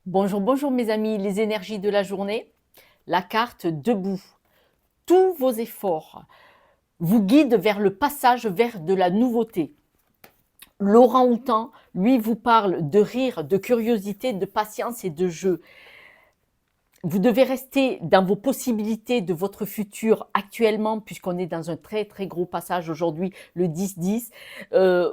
Bonjour, bonjour mes amis, les énergies de la journée, la carte debout. Tous vos efforts vous guident vers le passage vers de la nouveauté. L'orang-outan, lui, vous parle de rire, de curiosité, de patience et de jeu. Vous devez rester dans vos possibilités de votre futur actuellement, puisqu'on est dans un très très gros passage aujourd'hui, le 10-10.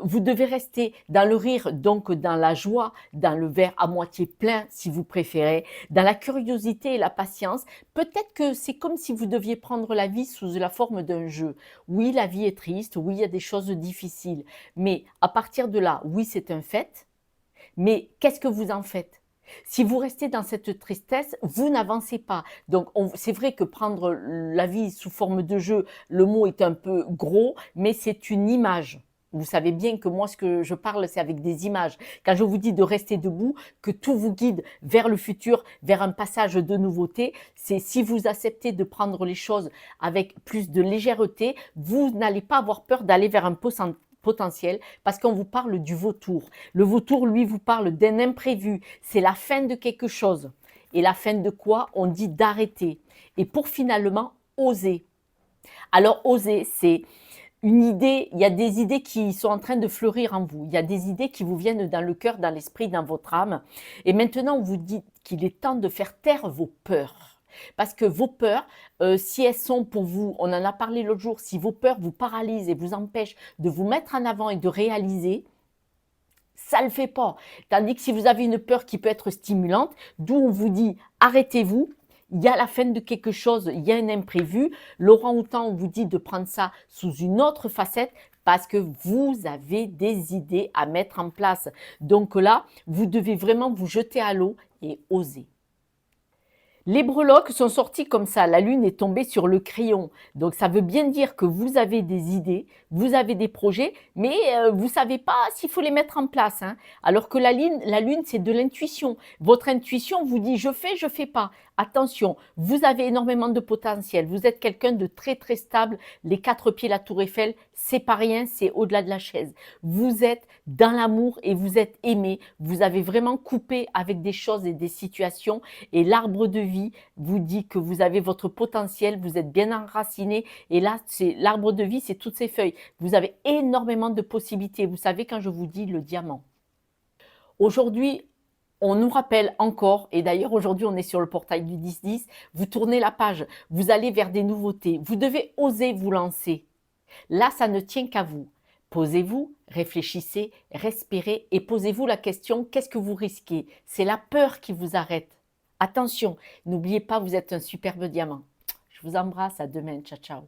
Vous devez rester dans le rire, donc dans la joie, dans le verre à moitié plein si vous préférez, dans la curiosité et la patience. Peut-être que c'est comme si vous deviez prendre la vie sous la forme d'un jeu. Oui, la vie est triste, oui, il y a des choses difficiles, mais à partir de là, oui, c'est un fait, mais qu'est-ce que vous en faites? Si vous restez dans cette tristesse, vous n'avancez pas. Donc, c'est vrai que prendre la vie sous forme de jeu, le mot est un peu gros, mais c'est une image. Vous savez bien que moi, ce que je parle, c'est avec des images. Quand je vous dis de rester debout, que tout vous guide vers le futur, vers un passage de nouveauté, c'est si vous acceptez de prendre les choses avec plus de légèreté, vous n'allez pas avoir peur d'aller vers un potentiel parce qu'on vous parle du vautour. Le vautour, lui, vous parle d'un imprévu. C'est la fin de quelque chose. Et la fin de quoi? On dit d'arrêter. Et pour finalement oser. Alors, oser, c'est une idée, il y a des idées qui sont en train de fleurir en vous. Il y a des idées qui vous viennent dans le cœur, dans l'esprit, dans votre âme. Et maintenant, on vous dit qu'il est temps de faire taire vos peurs. Parce que vos peurs, si elles sont pour vous, on en a parlé l'autre jour, si vos peurs vous paralysent et vous empêchent de vous mettre en avant et de réaliser, ça ne le fait pas. Tandis que si vous avez une peur qui peut être stimulante, d'où on vous dit arrêtez-vous, il y a la fin de quelque chose, il y a un imprévu. L'orang-outan, on vous dit de prendre ça sous une autre facette parce que vous avez des idées à mettre en place. Donc là, vous devez vraiment vous jeter à l'eau et oser. Les breloques sont sorties comme ça, la lune est tombée sur le crayon. Donc ça veut bien dire que vous avez des idées, vous avez des projets, mais vous ne savez pas s'il faut les mettre en place, hein. Alors que la lune c'est de l'intuition. Votre intuition vous dit je fais pas. Attention, vous avez énormément de potentiel, vous êtes quelqu'un de très très stable, les 4 pieds, la tour Eiffel, c'est pas rien, c'est au-delà de la chaise. Vous êtes dans l'amour et vous êtes aimé, vous avez vraiment coupé avec des choses et des situations et l'arbre de vie vous dit que vous avez votre potentiel, vous êtes bien enraciné et là, c'est l'arbre de vie, c'est toutes ces feuilles. Vous avez énormément de possibilités. Vous savez quand je vous dis le diamant. Aujourd'hui, on nous rappelle encore, et d'ailleurs aujourd'hui on est sur le portail du 10-10, vous tournez la page, vous allez vers des nouveautés, vous devez oser vous lancer. Là, ça ne tient qu'à vous. Posez-vous, réfléchissez, respirez et posez-vous la question, qu'est-ce que vous risquez? C'est la peur qui vous arrête. Attention, n'oubliez pas, vous êtes un superbe diamant. Je vous embrasse, à demain, ciao ciao.